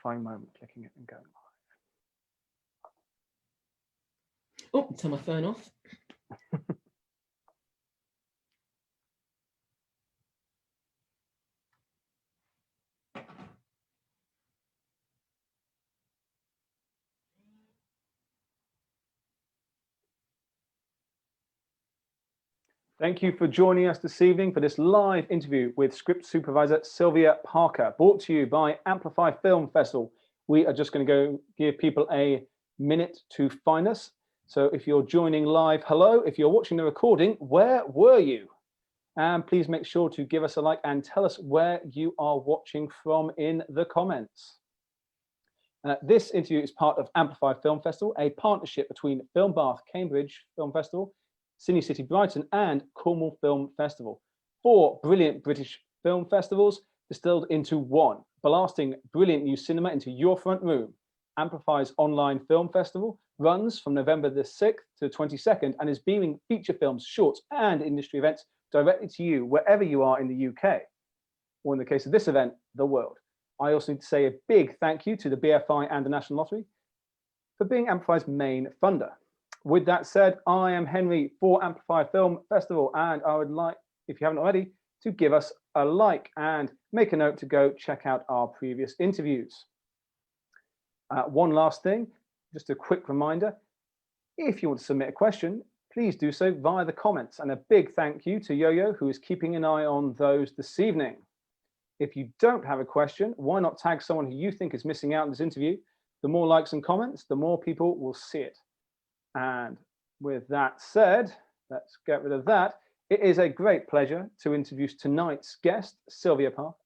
satisfying moment clicking it and going live. Oh, turn my phone off. Thank you for joining us this evening for this live interview with script supervisor Sylvia Parker, brought to you by Amplify Film Festival. We are just going to go give people a minute to find us. So if you're joining live, hello. If you're watching the recording, where were you? And please make sure to give us a like and tell us where you are watching from in the comments. This interview is part of Amplify Film Festival, a partnership between Film Bath Cambridge Film Festival, Sydney City Brighton and Cornwall Film Festival. 4 brilliant British film festivals distilled into one, blasting brilliant new cinema into your front room. Amplify's online film festival runs from November the 6th to the 22nd and is beaming feature films, shorts and industry events directly to you wherever you are in the UK, or in the case of this event, the world. I also need to say a big thank you to the BFI and the National Lottery for being Amplify's main funder. With that said, I am Henry for Amplify Film Festival, and I would like, if you haven't already, to give us a like and make a note to go check out our previous interviews. One last thing, just a quick reminder, if you want to submit a question, please do so via the comments, and a big thank you to Yo-Yo, who is keeping an eye on those this evening. If you don't have a question, why not tag someone who you think is missing out in this interview? The more likes and comments, the more people will see it. And with that said, let's get rid of that. It is a great pleasure to introduce tonight's guest, Sylvia Parker,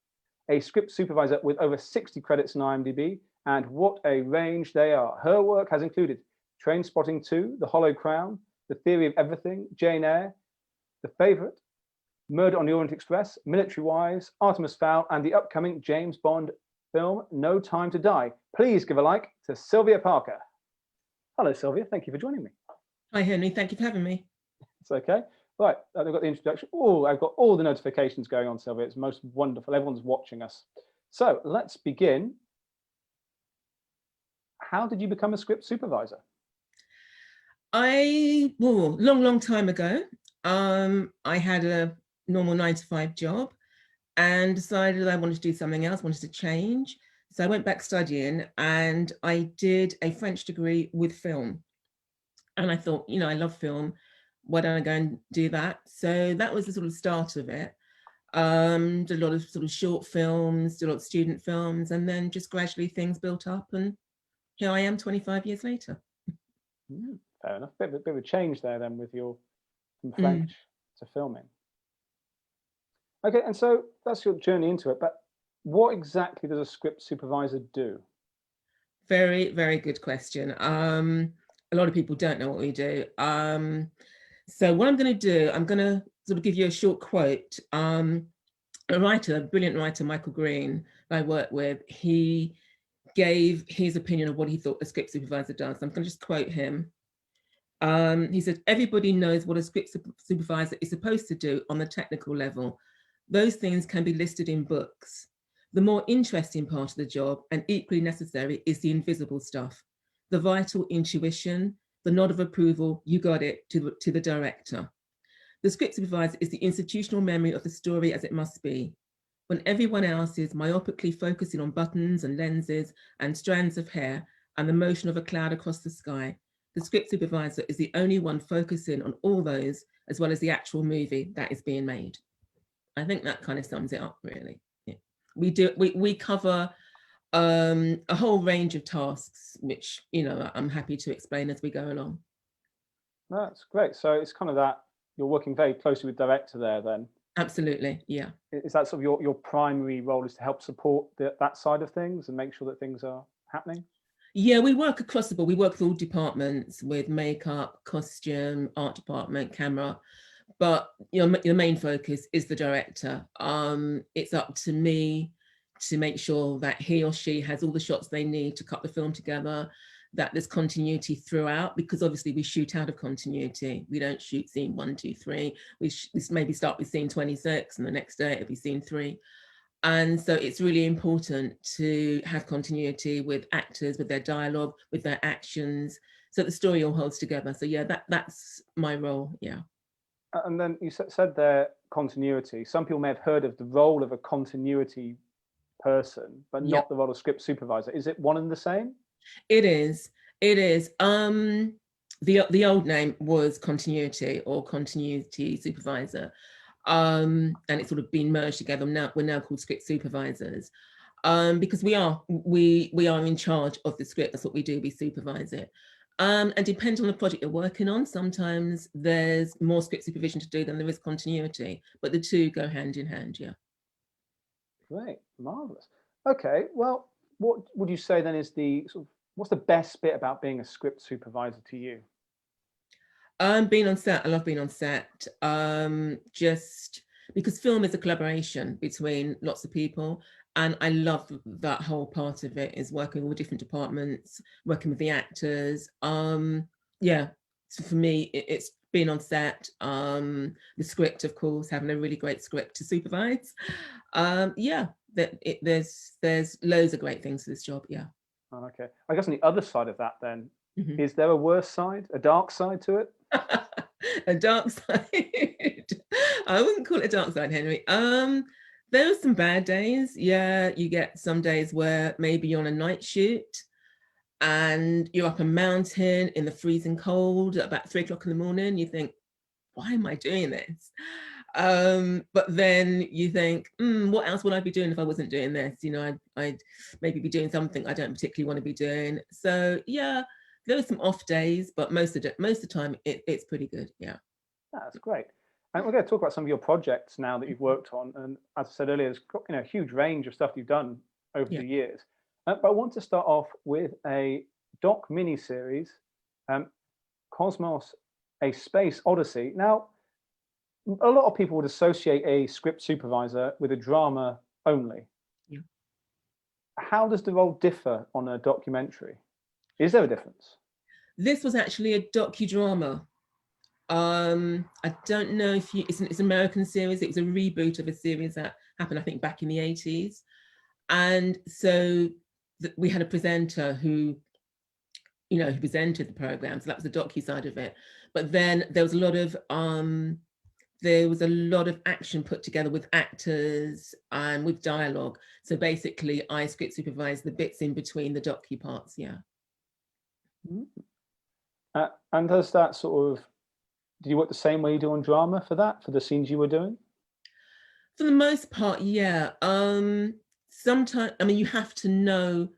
a script supervisor with over 60 credits in IMDb, and what a range they are. Her work has included Trainspotting 2, The Hollow Crown, The Theory of Everything, Jane Eyre, The Favourite, Murder on the Orient Express, Military Wives, Artemis Fowl, and the upcoming James Bond film, No Time to Die. Please give a like to Sylvia Parker. Hello, Sylvia. Thank you for joining me. Hi, Henry. Thank you for having me. It's okay. Right, I've got the introduction. Oh, I've got all the notifications going on, Sylvia. It's most wonderful. Everyone's watching us. So let's begin. How did you become a script supervisor? Long time ago, I had a normal 9-to-5 job and decided I wanted to do something else, wanted to change. So I went back studying and I did a French degree with film. And I thought, you know, I love film. Why don't I go and do that? So that was the sort of start of it. Did a lot of sort of short films, did a lot of student films, and then just gradually things built up. And here I am 25 years later. Fair enough. Bit of a change there then with your from French to filming. Okay, and so that's your journey into it. But what exactly does a script supervisor do? Very, very good question. A lot of people don't know what we do. So what I'm going to do, I'm going to sort of give you a short quote. A brilliant writer, Michael Green, I work with, he gave his opinion of what he thought a script supervisor does. I'm going to just quote him. He said, everybody knows what a script supervisor is supposed to do on the technical level. Those things can be listed in books. The more interesting part of the job, and equally necessary, is the invisible stuff, the vital intuition, the nod of approval, you got it, to the director. The script supervisor is the institutional memory of the story as it must be. When everyone else is myopically focusing on buttons and lenses and strands of hair and the motion of a cloud across the sky, the script supervisor is the only one focusing on all those, as well as the actual movie that is being made. I think that kind of sums it up, really. Yeah. We cover a whole range of tasks, which, you know, I'm happy to explain as we go along. That's great. So it's kind of that you're working very closely with director there then. Absolutely, yeah. Is that sort of your primary role, is to help support that side of things and make sure that things are happening? Yeah, we work across the board. We work with all departments, with makeup, costume, art department, camera. But you know, the main focus is the director. It's up to me to make sure that he or she has all the shots they need to cut the film together, that there's continuity throughout, because obviously we shoot out of continuity. We don't shoot scene 1, 2, 3. We maybe start with scene 26 and the next day it'll be scene 3. And so it's really important to have continuity with actors, with their dialogue, with their actions, so the story all holds together. So yeah, that's my role, yeah. And then you said there continuity. Some people may have heard of the role of a continuity person, but not the role of script supervisor. Is it one and the same? It is. It is. The old name was continuity or continuity supervisor, and it's sort of been merged together. Now we're now called script supervisors, because we are in charge of the script. That's what we do. We supervise it. And depends on the project you're working on. Sometimes there's more script supervision to do than there is continuity, but the two go hand in hand. Yeah. Great, marvelous. Okay, well, what would you say then is the what's the best bit about being a script supervisor to you? Being on set, I love being on set. Just because film is a collaboration between lots of people, and I love that whole part of it, is working with different departments, working with the actors. Yeah, so for me, it's being on set, the script, of course, having a really great script to supervise. Yeah, there's loads of great things to this job. Yeah. Oh, okay, I guess on the other side of that then, is there a worse side, a dark side to it? A dark side. I wouldn't call it a dark side, Henry. There are some bad days. Yeah, you get some days where maybe you're on a night shoot and you're up a mountain in the freezing cold at about 3 o'clock in the morning. You think, why am I doing this? But then you think, what else would I be doing if I wasn't doing this? You know, I'd maybe be doing something I don't particularly want to be doing. So yeah, there are some off days, but most of the time it's pretty good. Yeah. That's great. And we're going to talk about some of your projects now that you've worked on. And as I said earlier, there's got, a huge range of stuff you've done over the years. But I want to start off with a doc mini-series, Cosmos, A Space Odyssey. Now, a lot of people would associate a script supervisor with a drama only. Yeah. How does the role differ on a documentary? Is there a difference? This was actually a docudrama. I don't know if it's an American series. It was a reboot of a series that happened, I think, back in the 80s. And so we had a presenter who, who presented the program. So that was the docu side of it. But then there was a lot of action put together with actors and with dialogue. So basically, I script supervised the bits in between the docu parts. Yeah. And does that do you work the same way you do on drama for the scenes you were doing? For the most part, yeah. Sometimes, you have to know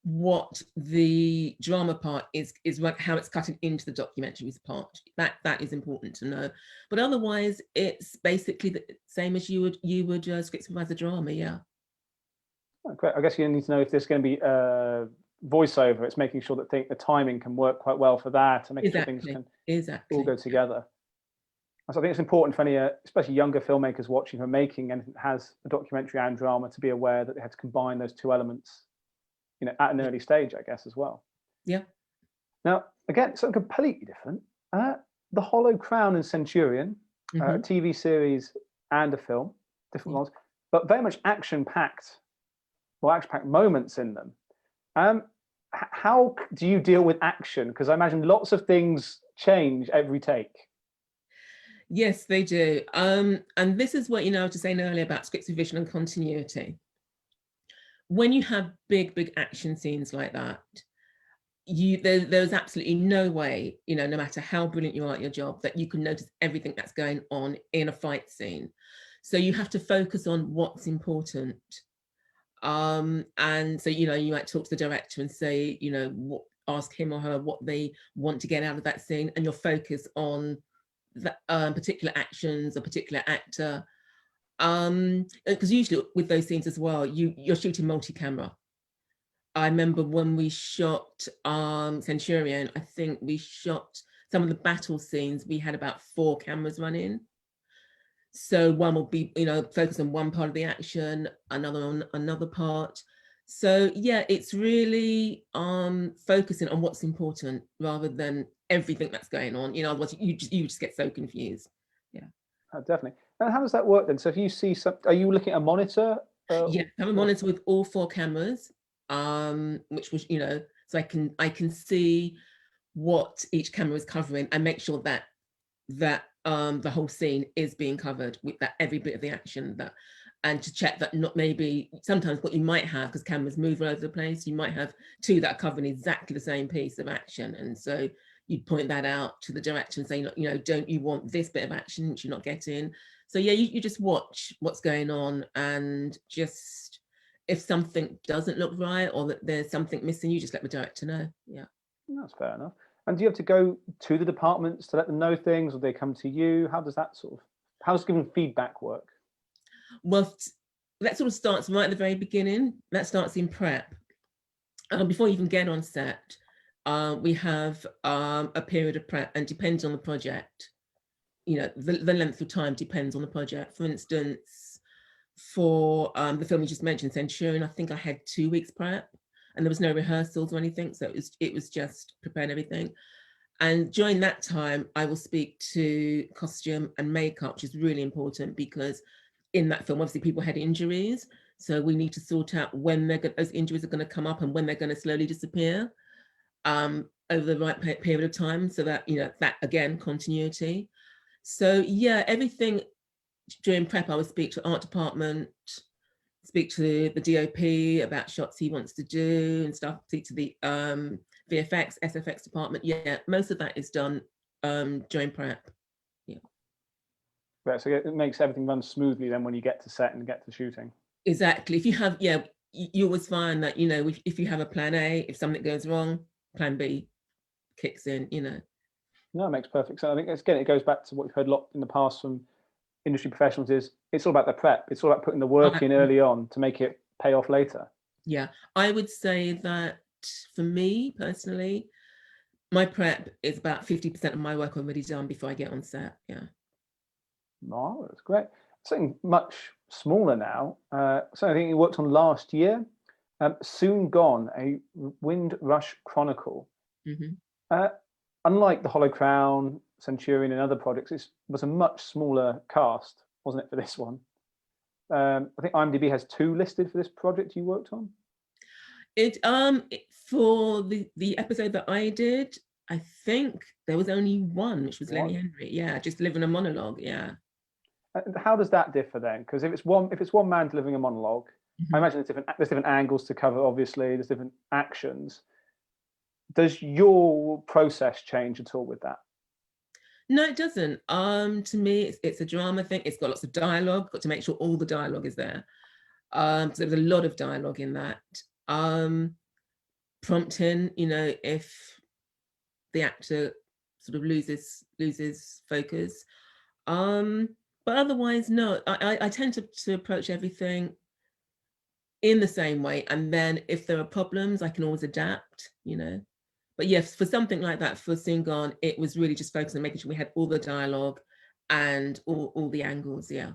what the drama part is how it's cutting into the documentaries part. That is important to know. But otherwise, it's basically the same as you would script supervise a drama, yeah. Oh, great. I guess you need to know if there's going to be voiceover. It's making sure that the timing can work quite well for that, and making sure things can all go together. So I think it's important for any, especially younger filmmakers watching who are making anything that has a documentary and drama, to be aware that they have to combine those two elements, at an early stage, I guess, as well. Yeah. Now, again, something completely different. The Hollow Crown and Centurion, a TV series and a film, different ones, but very much action-packed moments in them. How do you deal with action? Because I imagine lots of things change every take. Yes, they do. And this is what, I was just saying earlier about script supervision and continuity. When you have big action scenes like that, there's absolutely no way, no matter how brilliant you are at your job, that you can notice everything that's going on in a fight scene. So you have to focus on what's important. And so, you might talk to the director and say, ask him or her what they want to get out of that scene, and you'll focus on the particular actions, a particular actor. Because usually with those scenes as well, you're shooting multi-camera. I remember when we shot Centurion, I think we shot some of the battle scenes, we had about 4 cameras running. So one will be, focused on one part of the action, another on another part. So yeah, it's really focusing on what's important rather than everything that's going on. Otherwise you just get so confused. Yeah. Oh, definitely. And how does that work then? So if you see are you looking at a monitor Yeah, I have a monitor with all 4 cameras, which was, you know, so I can see what each camera is covering and make sure that the whole scene is being covered with that every bit of the action, that, and to check that not maybe sometimes what you might have, because cameras move all over the place, you might have 2 that are covering exactly the same piece of action, and so you'd point that out to the director and say, you know, don't you want this bit of action which you're not getting? So yeah, you just watch what's going on, and just if something doesn't look right or that there's something missing, you just let the director know. Yeah, that's fair enough. And do you have to go to the departments to let them know things, or they come to you? How does that how does giving feedback work? well, that sort of starts right at the very beginning. That starts in prep. Before you even get on set, we have a period of prep, and depends on the project. You know, the length of time depends on the project. For instance, for the film you just mentioned, Centurion, I think I had 2 weeks prep, and there was no rehearsals or anything, so it was just preparing everything. And during that time, I will speak to costume and makeup, which is really important, because in that film, obviously people had injuries, so we need to sort out when those injuries are going to come up and when they're going to slowly disappear over the right period of time, so that, you know, that again, continuity. So yeah, everything during prep, I would speak to art department, speak to the DOP about shots he wants to do and stuff, speak to the VFX, SFX department. Yeah, most of that is done during prep. Yeah. Right, so it makes everything run smoothly then when you get to set and get to shooting. Exactly. If you have, yeah, you always find that, you know, if you have a plan A, if something goes wrong, plan B kicks in, you know. No, it makes perfect sense. I think, again, it goes back to what we've heard a lot in the past from industry professionals, is it's all about the prep. It's all about putting the work in early on to make it pay off later. Yeah, I would say that for me personally, my prep is about 50% of my work already done before I get on set. Yeah. Oh, that's great. Something much smaller now. So I think you worked on last year, Soon Gone, a Windrush Chronicle. Unlike The Hollow Crown, Centurion, and other projects, it was a much smaller cast, wasn't it, for this one? I think IMDb has 2 listed for this project you worked on. For the episode that I did, I think there was only 1, which was Lenny Henry. Yeah, just delivering a monologue. Yeah. How does that differ then? Because if it's one man delivering a monologue, I imagine there's different angles to cover. Obviously, there's different actions. Does your process change at all with that? No, it doesn't. To me, it's a drama thing. It's got lots of dialogue. Got to make sure all the dialogue is there. So there's a lot of dialogue in that. Prompting, you know, if the actor sort of loses focus. But otherwise, no. I tend to approach everything in the same way, and then if there are problems, I can always adapt, you know. But yes, for something like that, for Soon Gone, it was really just focusing on making sure we had all the dialogue and all the angles. Yeah.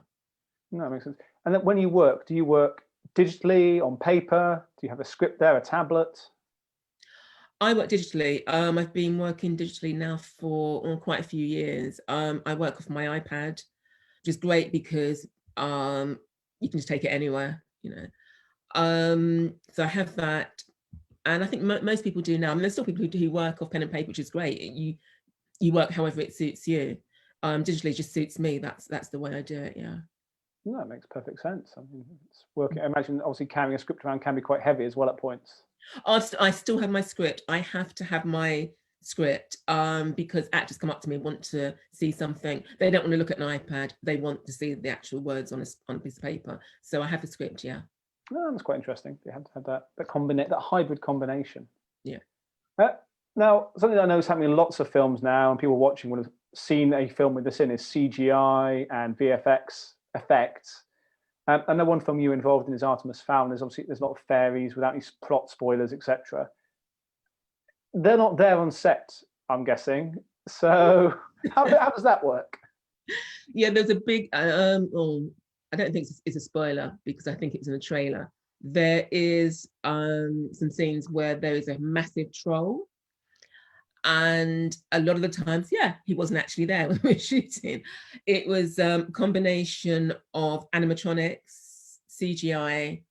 No, that makes sense. And then when you work, do you work digitally, on paper? Do you have a script there, a tablet? I work digitally. I've been working digitally now for quite a few years. I work with my iPad, which is great because you can just take it anywhere, you know. So I have that, and I think most people do now. I mean, there's still people who work off pen and paper, which is great. You work however it suits you. Digitally just suits me. That's the way I do it. Yeah. No, it makes perfect sense. I mean, it's working. I imagine obviously carrying a script around can be quite heavy as well at points. I still have my script. I have to have my script because actors come up to me and want to see something. They don't want to look at an iPad. They want to see the actual words on a piece of paper. So I have the script. Yeah. Oh, that's quite interesting. You have to have that hybrid combination. Yeah. Now, something that I know is happening in lots of films now, and people watching would have seen a film with this in, is CGI and VFX effects. I know one film you were involved in is Artemis Fowl. There's a lot of fairies without any plot spoilers, etc. They're not there on set, I'm guessing. So how does that work? Yeah, there's a big. I don't think it's a spoiler because I think it's in the trailer. There is some scenes where there is a massive troll, and a lot of the times, yeah, he wasn't actually there when we were shooting. It was a combination of animatronics, CGI,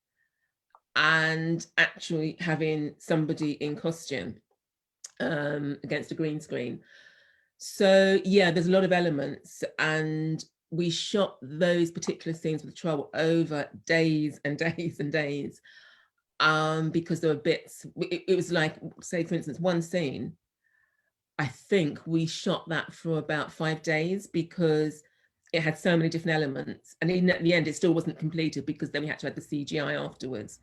and actually having somebody in costume against a green screen. So yeah, there's a lot of elements, and we shot those particular scenes with the troll over days and days and days, because there were bits, it was like, say for instance, one scene, I think we shot that for about 5 days because it had so many different elements, and even at the end it still wasn't completed because then we had to add the CGI afterwards.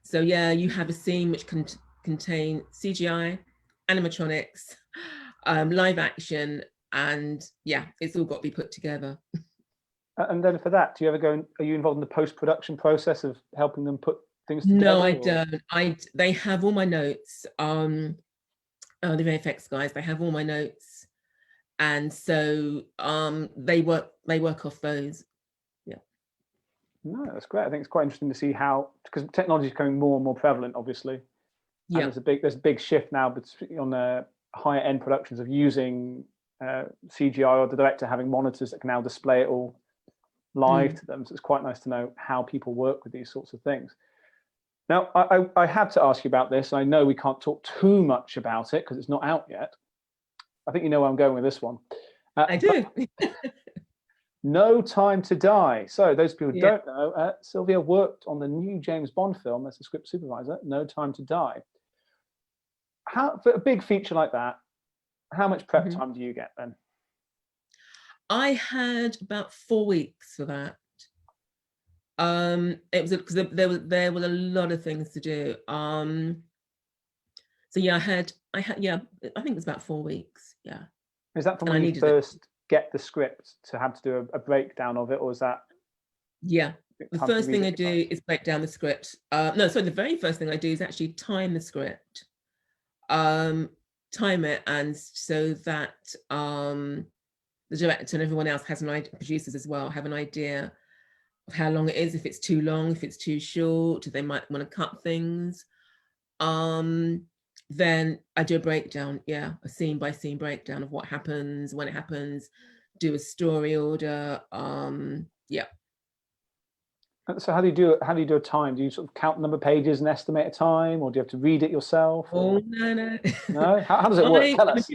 So yeah, you have a scene which can contain CGI, animatronics, live action, and yeah, it's all got to be put together. And then for that, do you ever go, are you involved in the post-production process of helping them put things together? No, I don't. They have all my notes. The VFX guys, they have all my notes, and so they work off those. Yeah. No, that's great. I think it's quite interesting to see how, because technology is becoming more and more prevalent, obviously. Yeah. And there's a big shift now on the higher end productions of using CGI, or the director having monitors that can now display it all live to them. So it's quite nice to know how people work with these sorts of things. Now, I had to ask you about this. I know we can't talk too much about it because it's not out yet. I think you know where I'm going with this one. I do. No Time to Die. So those people who don't know, Sylvia worked on the new James Bond film as a script supervisor, No Time to Die. For a big feature like that, how much prep time do you get then? I had about 4 weeks for that. It was because there were a lot of things to do. So yeah, I think it was about 4 weeks. Yeah. Is that from when you first get the script to have to do a breakdown of it, or is that? Yeah, the first thing I do is break down the script. No, sorry, the very first thing I do is actually time the script. Time it, and so that the director and everyone else has an idea, producers as well, have an idea of how long it is, if it's too long, if it's too short, they might want to cut things. Then I do a breakdown, a scene by scene breakdown of what happens, when it happens, do a story order. Yeah. So how do you do a time? Do you sort of count the number of pages and estimate a time, or do you have to read it yourself? Oh, no. No? How does it work? Tell us.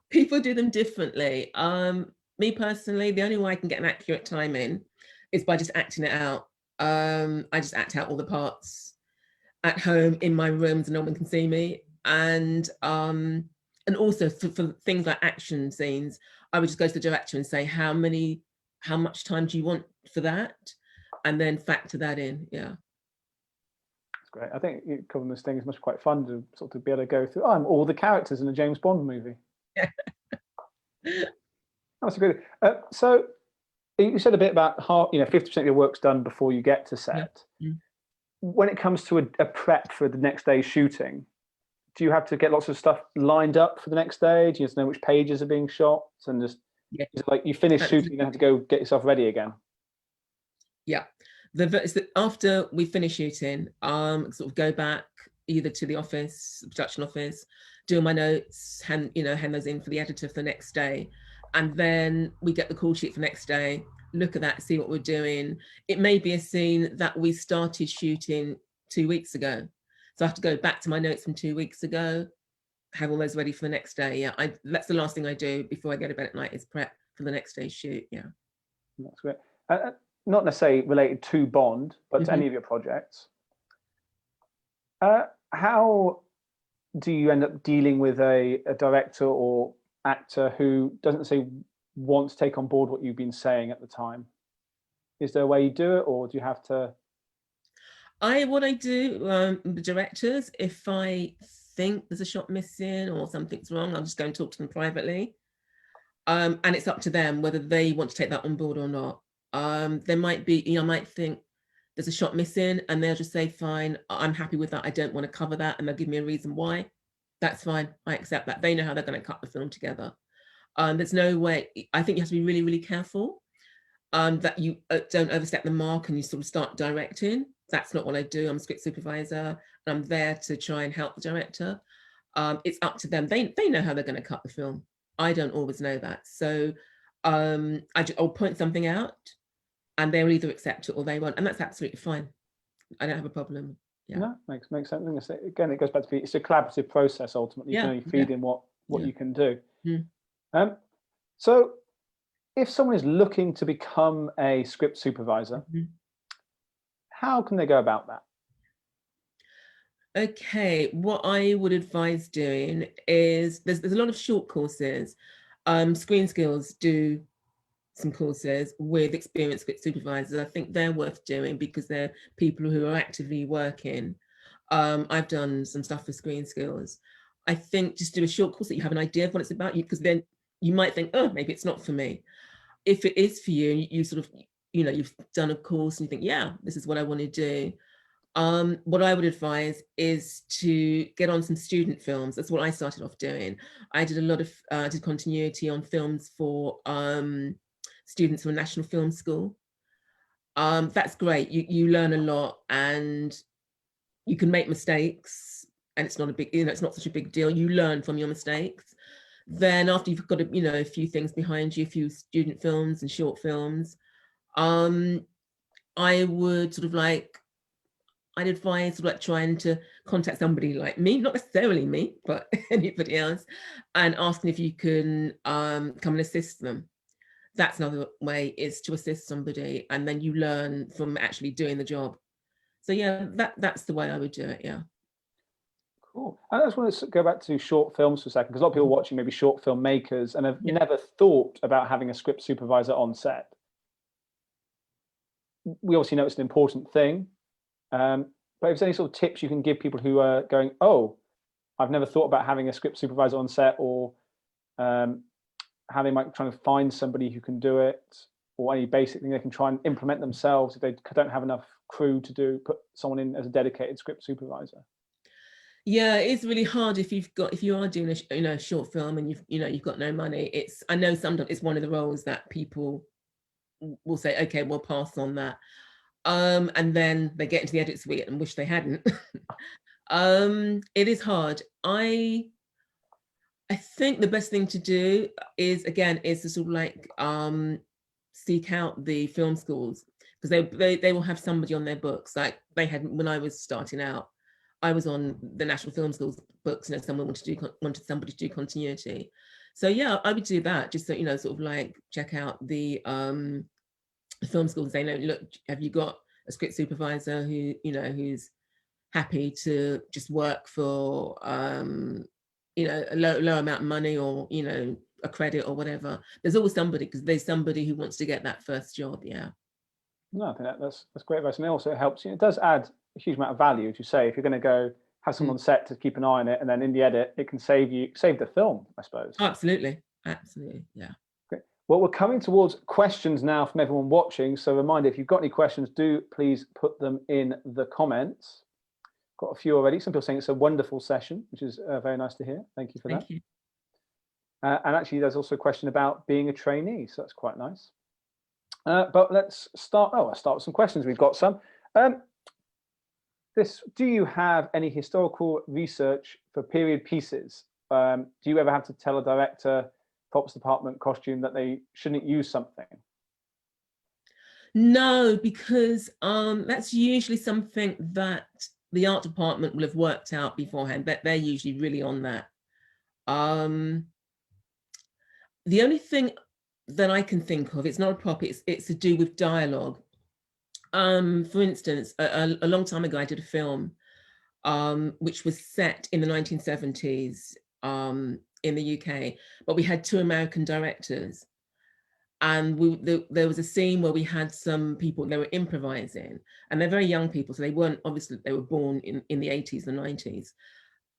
People do them differently. Me personally, the only way I can get an accurate time in is by just acting it out. I just act out all the parts at home in my rooms, and no one can see me. And also for things like action scenes, I would just go to the director and say, how much time do you want for that? And then factor that in. Yeah. That's great. I think covering this thing is much quite fun to sort of be able to go through. I'm all the characters in a James Bond movie. Yeah. That's great. So you said a bit about how 50% of your work's done before you get to set. Yeah. When it comes to a prep for the next day's shooting, do you have to get lots of stuff lined up for the next day? Do you just know which pages are being shot, and just is it like you finish shooting, you have to go get yourself ready again? Yeah, after we finish shooting, sort of go back either to the office, production office, do my notes, hand those in for the editor for the next day, and then we get the call sheet for the next day. Look at that, see what we're doing. It may be a scene that we started shooting 2 weeks ago, so I have to go back to my notes from 2 weeks ago, have all those ready for the next day. Yeah, that's the last thing I do before I go to bed at night, is prep for the next day's shoot. Yeah, that's great. Not necessarily related to Bond, but to any of your projects. How do you end up dealing with a director or actor who doesn't say want to take on board what you've been saying at the time? Is there a way you do it, or do you have to? What I do, the directors, if I think there's a shot missing or something's wrong, I'll just go and talk to them privately. And it's up to them whether they want to take that on board or not. There might be, I might think there's a shot missing, and they'll just say, fine, I'm happy with that, I don't want to cover that, and they'll give me a reason why. That's fine, I accept that. They know how they're going to cut the film together. There's no way, I think you have to be really, really careful that you don't overstep the mark and you sort of start directing. That's not what I do. I'm a script supervisor, and I'm there to try and help the director. It's up to them. They know how they're going to cut the film. I don't always know that. So I'll point something out, and they'll either accept it or they won't, and that's absolutely fine. I don't have a problem. Yeah. No, makes sense. Again, it goes back to it's a collaborative process ultimately. You Yeah. can only feed in what Yeah. you can do. Mm. So if someone is looking to become a script supervisor, how can they go about that? Okay, what I would advise doing is there's a lot of short courses. Screen Skills do some courses with experienced script supervisors. I think they're worth doing because they're people who are actively working. I've done some stuff for Screen Skills. I think just do a short course that you have an idea of what it's about, because then you might think, oh, maybe it's not for me. If it is for you, you sort of, you've done a course and you think, yeah, this is what I want to do. What I would advise is to get on some student films. That's what I started off doing. I did a lot of did continuity on films for students from National Film School. That's great. You learn a lot and you can make mistakes, and it's not a big, it's not such a big deal. You learn from your mistakes. Then after you've got a few things behind you, a few student films and short films, I would sort of I'd advise trying to contact somebody like me, not necessarily me, but anybody else, and asking if you can come and assist them. That's another way, is to assist somebody, and then you learn from actually doing the job. So yeah, that's the way I would do it. Yeah. Cool. I just want to go back to short films for a second, because a lot of people watching maybe short film makers and have never thought about having a script supervisor on set. We obviously know it's an important thing. But if there's any sort of tips you can give people who are going, oh, I've never thought about having a script supervisor on set, or how they might try to find somebody who can do it, or any basic thing they can try and implement themselves if they don't have enough crew to put someone in as a dedicated script supervisor. Yeah, it's really hard if you are doing a short film and you've got no money. I know sometimes it's one of the roles that people will say, okay, we'll pass on that. And then they get into the edit suite and wish they hadn't. It is hard. I think the best thing to do is to sort of seek out the film schools, because they will have somebody on their books. Like they had when I was starting out. I was on the National Film School's books, someone wanted somebody to do continuity. So yeah, I would do that, just so, sort of check out the film school and say, no, look, have you got a script supervisor who, who's happy to just work for, a low amount of money, or, a credit or whatever. There's always somebody, because there's somebody who wants to get that first job. Yeah. No, I think that's great advice. And it also helps, it does add a huge amount of value, as you say. If you're going to go have someone on set to keep an eye on it, and then in the edit, it can save the film, I suppose. Absolutely. Yeah. Great. Well, we're coming towards questions now from everyone watching. So reminder, if you've got any questions, do please put them in the comments. Got a few already. Some people saying it's a wonderful session, which is very nice to hear. Thank you for that. Thank you. And actually, there's also a question about being a trainee, so that's quite nice. But let's start. I'll start with some questions. We've got some. Do you have any historical research for period pieces? Do you ever have to tell a director, props department, costume that they shouldn't use something? No, because that's usually something that the art department will have worked out beforehand. That they're usually really on that. The only thing that I can think of, it's not a prop, it's to do with dialogue. For instance, a long time ago, I did a film which was set in the 1970s in the UK, but we had 2 American directors. And there was a scene where we had some people, they were improvising, and they're very young people, so they were born in the 80s and 90s.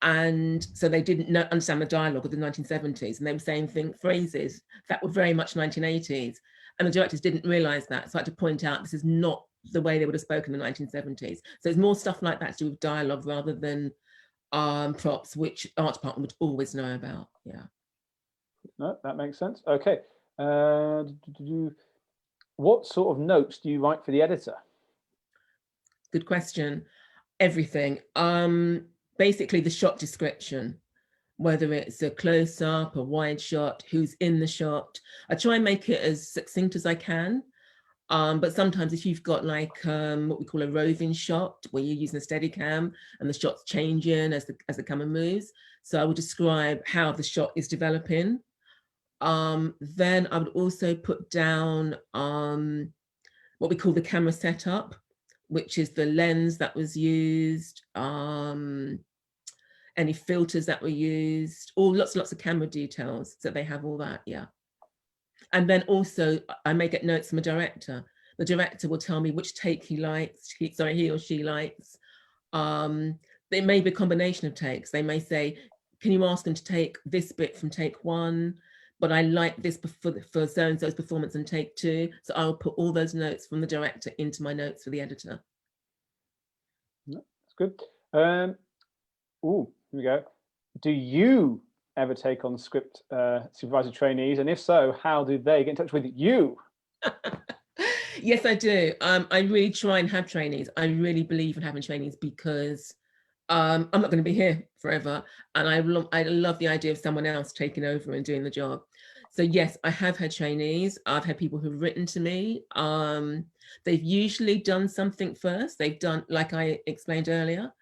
And so they didn't understand the dialogue of the 1970s, and they were saying phrases that were very much 1980s. And the directors didn't realize that. So I had to point out, this is not the way they would have spoken in the 1970s. So it's more stuff like that to do with dialogue rather than props, which art department would always know about. Yeah. No, that makes sense. Okay. What sort of notes do you write for the editor? Good question. Everything. Basically the shot description, whether it's a close-up, a wide shot, who's in the shot. I try and make it as succinct as I can. But sometimes if you've got like what we call a roving shot, where you're using a steady cam and the shot's changing as the camera moves. So I would describe how the shot is developing. Then I would also put down what we call the camera setup, which is the lens that was used, any filters that were used, all lots of camera details. So they have all that, yeah. And then also I may get notes from a director. The director will tell me which take he likes, he or she likes. It may be a combination of takes. They may say, can you ask them to take this bit from take 1? But I like this for so-and-so's performance in take 2. So I'll put all those notes from the director into my notes for the editor. That's good. Oh, here we go. Do you ever take on script supervisor trainees? And if so, how do they get in touch with you? Yes, I do. I really try and have trainees. I really believe in having trainees because I'm not going to be here forever. And I love the idea of someone else taking over and doing the job. So yes, I have had trainees. I've had people who've written to me. They've usually done something first. They've done, like I explained earlier,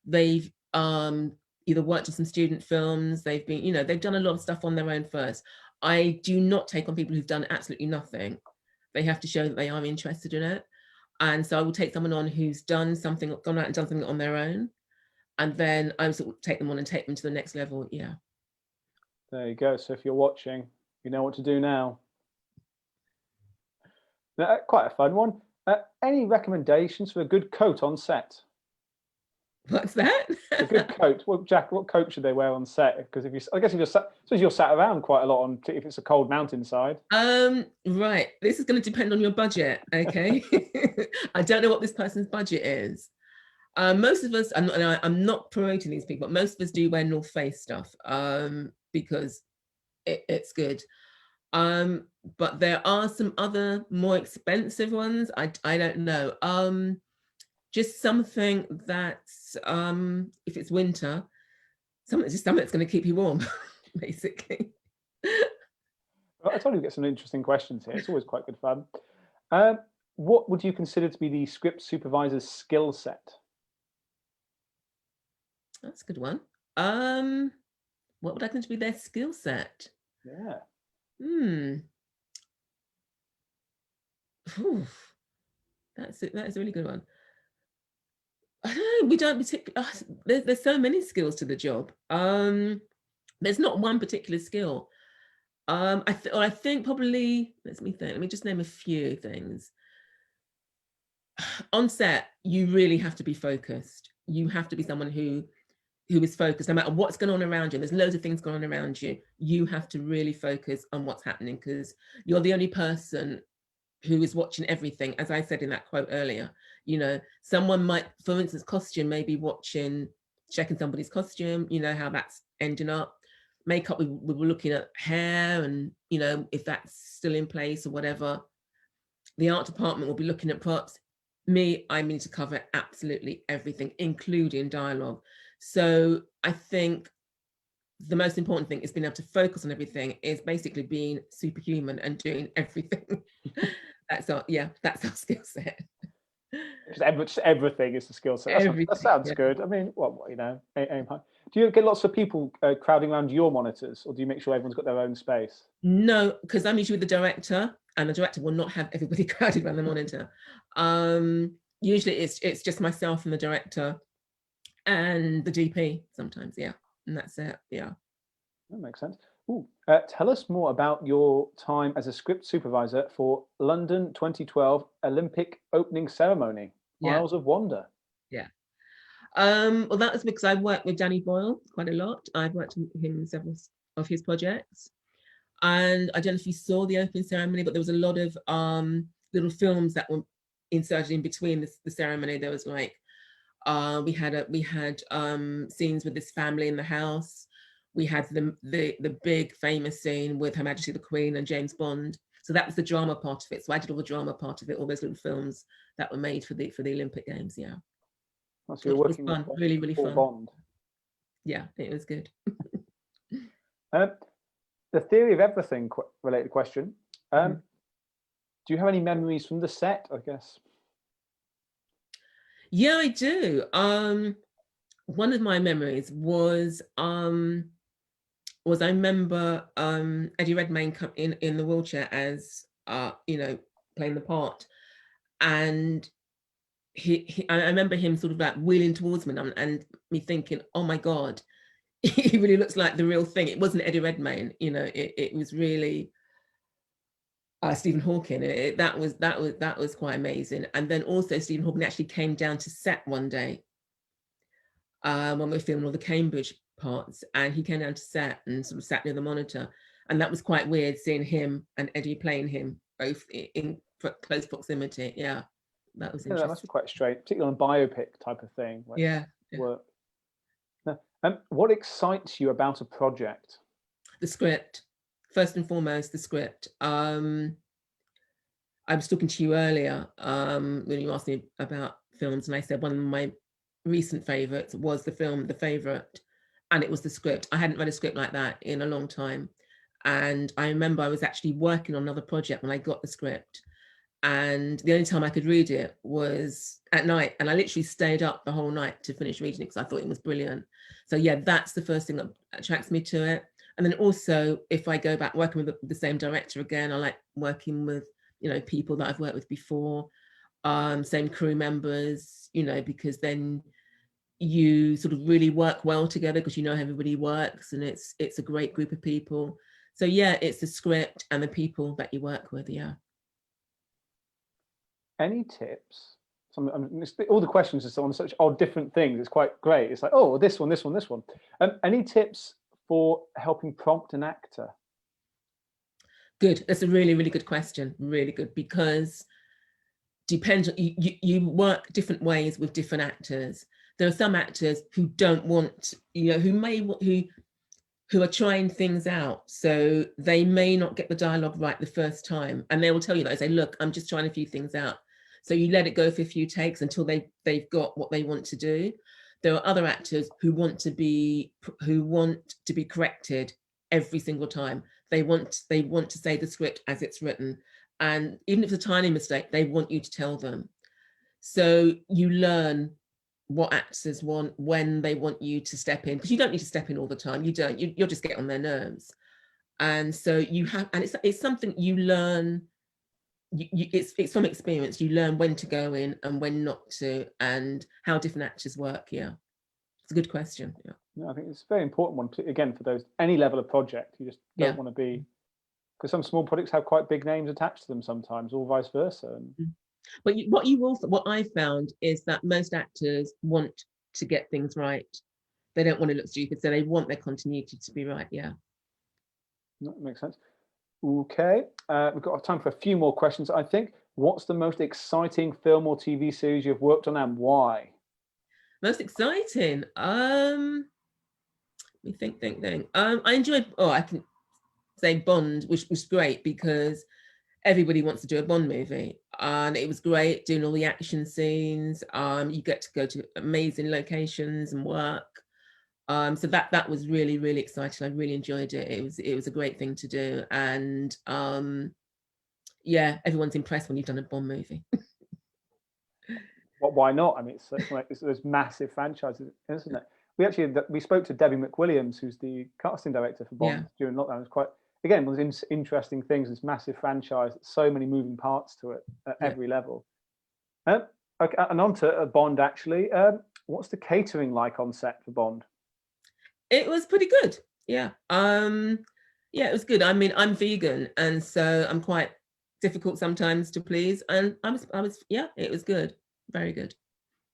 they've either worked on some student films. They've been, they've done a lot of stuff on their own first. I do not take on people who've done absolutely nothing. They have to show that they are interested in it. And so I will take someone on who's done something, gone out and done something on their own. And then I will take them on and take them to the next level. Yeah. There you go. So if you're watching, you know what to do now. Quite a fun one. Any recommendations for a good coat on set? What's that? A good coat. Well, Jack, what coat should they wear on set? Because I guess if you're sat around quite a lot if it's a cold mountainside. Right. This is going to depend on your budget. Okay. I don't know what this person's budget is. Most of us, I'm not promoting these people, but most of us do wear North Face stuff because it's good. But there are some other more expensive ones. I don't know. Just something that's if it's winter, something that's going to keep you warm, basically. I told you to get some interesting questions here. It's always quite good fun. What would you consider to be the script supervisor's skill set? That's a good one. What would I consider to be their skill set? Yeah. That's a really good one. I don't know, we don't particularly, there's so many skills to the job. There's not one particular skill. I think probably, let me just name a few things. On set, you really have to be focused. You have to be someone who is focused, no matter what's going on around you. There's loads of things going on around you. You have to really focus on what's happening because you're the only person who is watching everything. As I said in that quote earlier, someone might, for instance, costume, maybe checking somebody's costume, how that's ending up. Makeup, we were looking at hair and, if that's still in place or whatever. The art department will be looking at props. I need to cover absolutely everything, including dialogue. So I think the most important thing is being able to focus on everything, is basically being superhuman and doing everything. That's our skill set. Just everything is the skill set. That sounds good. I mean, do you get lots of people crowding around your monitors, or do you make sure everyone's got their own space? No, because I'm usually with the director, and the director will not have everybody crowded around the monitor. Usually it's just myself and the director and the DP sometimes, yeah. And that's it, yeah. That makes sense. Ooh, tell us more about your time as a script supervisor for London 2012 Olympic opening ceremony, Miles of Wonder. Yeah. Well, that was because I worked with Danny Boyle quite a lot. I've worked with him in several of his projects. And I don't know if you saw the opening ceremony, but there was a lot of little films that were inserted in between the ceremony. There was like, we had scenes with this family in the house. We had the big famous scene with Her Majesty the Queen and James Bond. So that was the drama part of it. So I did all the drama part of it, all those little films that were made for the Olympic Games. Yeah. So you're working it was fun, really, really fun. Bond. Yeah, it was good. The theory of everything related question. Do you have any memories from the set, I guess? Yeah, I do. One of my memories was I remember Eddie Redmayne come in the wheelchair as you know, playing the part, and I remember him sort of like wheeling towards me and me thinking, oh my God, he really looks like the real thing. It wasn't Eddie Redmayne, you know, it was really Stephen Hawking. That was quite amazing. And then also Stephen Hawking actually came down to set one day when we were filming all the Cambridge parts, and he came down to set and sort of sat near the monitor, and that was quite weird seeing him and Eddie playing him both in close proximity. Yeah, that was interesting. That must be quite strange, particularly on a biopic type of thing. Yeah. Work. What excites you about a project? The script, first and foremost, the script. I was talking to you earlier when you asked me about films, and I said one of my recent favourites was the film The Favourite, and it was the script. I hadn't read a script like that in a long time, and I remember I was actually working on another project when I got the script, and the only time I could read it was at night, and I literally stayed up the whole night to finish reading it because I thought it was brilliant. So yeah, that's the first thing that attracts me to it. And then also, if I go back working with the same director again, I like working with, you know, people that I've worked with before, same crew members, you know, because then you sort of really work well together because you know how everybody works, and it's a great group of people. So yeah, it's the script and the people that you work with. Yeah. Any tips? All the questions are on such odd different things. It's quite great. It's like, oh, this one, this one, this one. Any tips for helping prompt an actor? Good. That's a really, really good question. Really good, because depends. You work different ways with different actors. There are some actors who don't want, you know, who are trying things out. So they may not get the dialogue right the first time, and they will tell you that. They say, look, I'm just trying a few things out. So you let it go for a few takes until they've got what they want to do. There are other actors who want to be corrected every single time. They want to say the script as it's written, and even if it's a tiny mistake, they want you to tell them. So you learn what actors want, when they want you to step in, because you don't need to step in all the time. You don't. You'll just get on their nerves, and so you have. And it's something you learn. It's from experience. You learn when to go in and when not to, and how different actors work. Yeah, it's a good question. Yeah. No, I think it's a very important one to, again, for those any level of project. You just don't want to be, because some small projects have quite big names attached to them sometimes, or vice versa. But what I found is that most actors want to get things right. They don't want to look stupid, so they want their continuity to be right. Yeah. That makes sense. Okay, we've got time for a few more questions, I think. What's the most exciting film or TV series you've worked on, and why? Most exciting. We think. I enjoyed. Oh, I can say Bond, which was great because everybody wants to do a Bond movie, and it was great doing all the action scenes. You get to go to amazing locations and work. So that was really, really exciting. I really enjoyed it. It was a great thing to do, and yeah, everyone's impressed when you've done a Bond movie. Why not? I mean, it's those massive franchises, isn't it? We spoke to Debbie McWilliams, who's the casting director for Bond during lockdown. It was quite, again, one of those interesting things. This massive franchise, so many moving parts to it at every level. Okay, and on to Bond. Actually, what's the catering like on set for Bond? It was pretty good. Yeah. Yeah, it was good. I mean, I'm vegan, and so I'm quite difficult sometimes to please. And I was, yeah, it was good. Very good.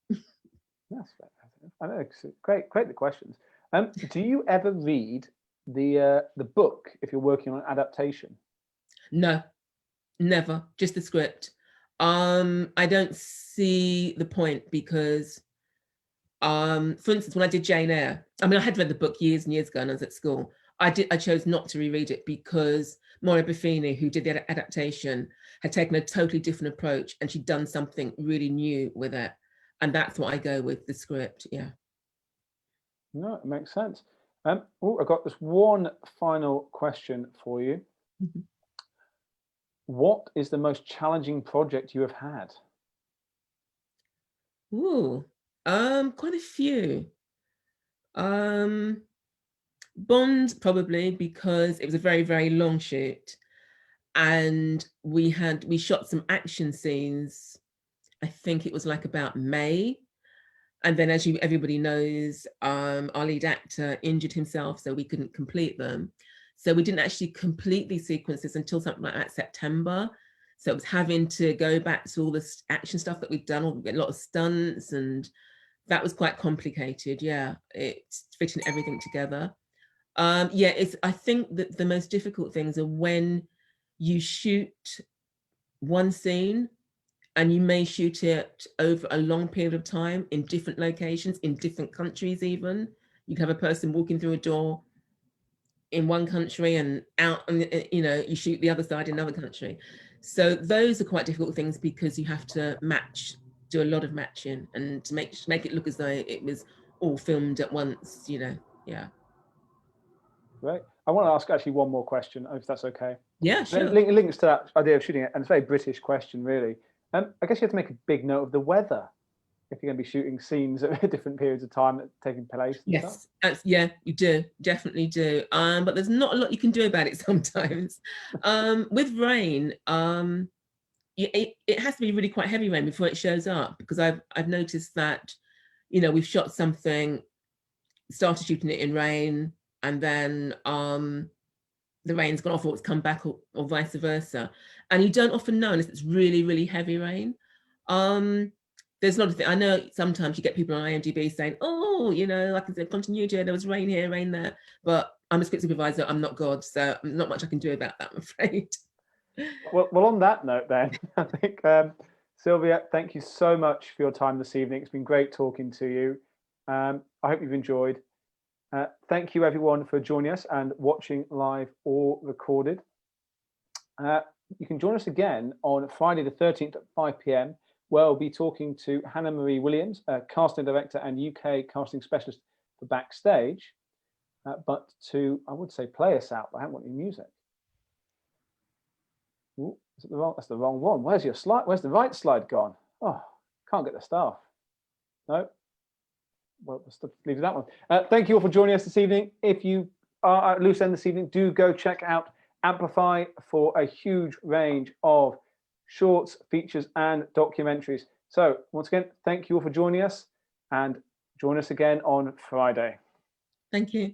That's I know. Great the questions. Do you ever read the book if you're working on an adaptation? No, never. Just the script. I don't see the point because, for instance, when I did Jane Eyre, I mean, I had read the book years and years ago, and I was at school. I chose not to reread it because Moira Buffini, who did the adaptation, had taken a totally different approach, and she'd done something really new with it. And that's what I go with, the script. Yeah. No, it makes sense. Oh, I've got this one final question for you. What is the most challenging project you have had? Ooh, quite a few. Bond, probably, because it was a very, very long shoot. And we shot some action scenes. I think it was like about May. And then, as everybody knows, our lead actor injured himself, so we couldn't complete them. So we didn't actually complete these sequences until something like that September. So it was having to go back to all the action stuff that we've done, a lot of stunts, and that was quite complicated. Yeah, it's fitting everything together. Yeah, I think that the most difficult things are when you shoot one scene and you may shoot it over a long period of time in different locations, in different countries even. You can have a person walking through a door in one country and out, and you shoot the other side in another country. So those are quite difficult things because you have to do a lot of matching and to make it look as though it was all filmed at once, yeah. Great. I want to ask actually one more question, if that's okay. Yeah, sure. Links to that idea of shooting it, and it's a very British question, really. I guess you have to make a big note of the weather if you're going to be shooting scenes at different periods of time taking place. Yes, yeah, you do, definitely do. But there's not a lot you can do about it sometimes. With rain, it has to be really quite heavy rain before it shows up, because I've noticed that, we've shot something, started shooting it in rain, and then the rain's gone off or it's come back, or vice versa. And you don't often know unless it's really, really heavy rain. There's a lot of things. I know sometimes you get people on IMDb saying, oh, like I said, continuity, there was rain here, rain there. But I'm a script supervisor, I'm not God, so not much I can do about that, I'm afraid. Well, on that note then, I think, Sylvia, thank you so much for your time this evening. It's been great talking to you. I hope you've enjoyed. Thank you everyone for joining us and watching live or recorded. You can join us again on Friday the 13th at 5 p.m, where we'll be talking to Hannah Marie Williams, casting director and UK casting specialist for Backstage. But to, I would say, play us out, I haven't got any music. Ooh, is it the wrong? That's the wrong one. Where's your slide? Where's the right slide gone? Oh, can't get the staff. No. Well, let's leave that one. Thank you all for joining us this evening. If you are at loose end this evening, do go check out Amplify for a huge range of shorts, features, and documentaries. So once again, thank you all for joining us, and join us again on Friday. Thank you.